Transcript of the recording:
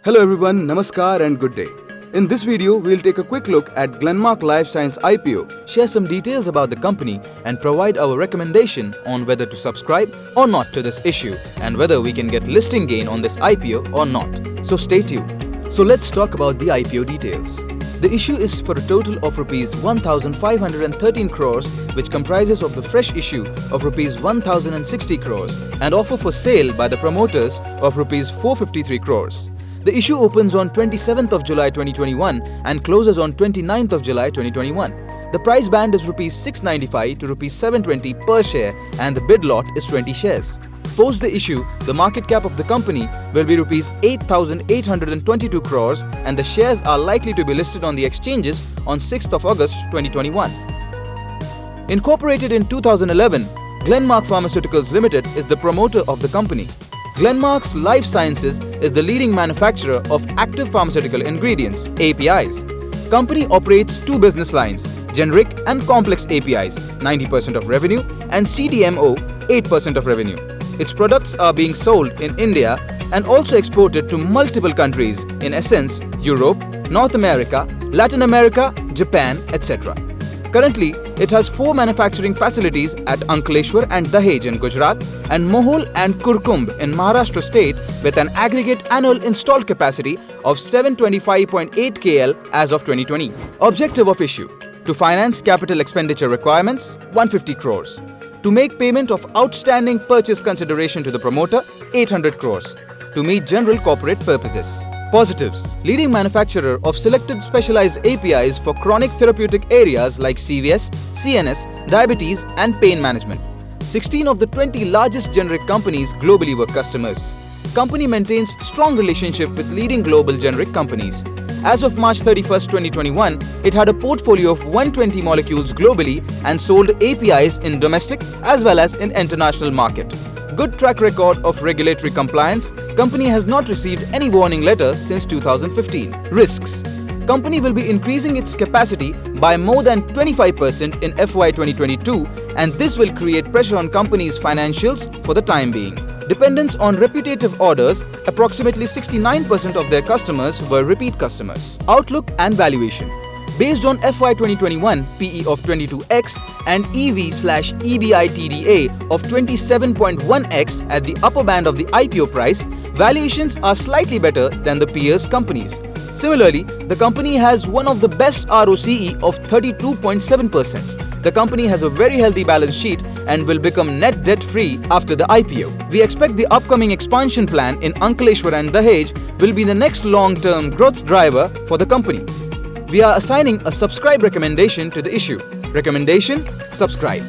Hello everyone, Namaskar and good day. In this video, we'll take a quick look at Glenmark Life Sciences IPO, share some details about the company and provide our recommendation on whether to subscribe or not to this issue and whether we can get listing gain on this IPO or not. So stay tuned. So let's talk about the IPO details. The issue is for a total of Rs 1,513 crores, which comprises of the fresh issue of Rs 1,060 crores and offer for sale by the promoters of Rs 453 crores. The issue opens on 27th of July 2021 and closes on 29th of July 2021. The price band is Rs 695 to Rs 720 per share and the bid lot is 20 shares. Post the issue, the market cap of the company will be Rs 8,822 crores and the shares are likely to be listed on the exchanges on 6th of August 2021. Incorporated in 2011, Glenmark Pharmaceuticals Limited is the promoter of the company. Glenmark Life Sciences is the leading manufacturer of active pharmaceutical ingredients, APIs. Company operates two business lines, generic and complex APIs, 90% of revenue, and CDMO, 8% of revenue. Its products are being sold in India and also exported to multiple countries, in essence, Europe, North America, Latin America, Japan, etc. Currently, it has 4 manufacturing facilities at Ankleshwar and Dahej in Gujarat and Mohol and Kurkumbh in Maharashtra state with an aggregate annual installed capacity of 725.8 KL as of 2020. Objective of issue: to finance capital expenditure requirements, 150 crores. To make payment of outstanding purchase consideration to the promoter, 800 crores. To meet general corporate purposes. Positives: leading manufacturer of selected specialized APIs for chronic therapeutic areas like CVS, CNS, diabetes and pain management. 16 of the 20 largest generic companies globally were customers. Company maintains strong relationship with leading global generic companies. As of March 31st, 2021, it had a portfolio of 120 molecules globally and sold APIs in domestic as well as in international market. Good track record of regulatory compliance. Company has not received any warning letter since 2015. Risks: company will be increasing its capacity by more than 25% in FY 2022 and this will create pressure on company's financials for the time being. Dependence on reputative orders, approximately 69% of their customers were repeat customers. Outlook and valuation. Based on FY 2021 PE of 22x and EV/EBITDA of 27.1x at the upper band of the IPO price, valuations are slightly better than the peers companies. Similarly, the company has one of the best ROCE of 32.7%. The company has a very healthy balance sheet and will become net debt-free after the IPO. We expect the upcoming expansion plan in Ankleshwar and Dahej will be the next long-term growth driver for the company. We are assigning a subscribe recommendation to the issue. Recommendation: subscribe.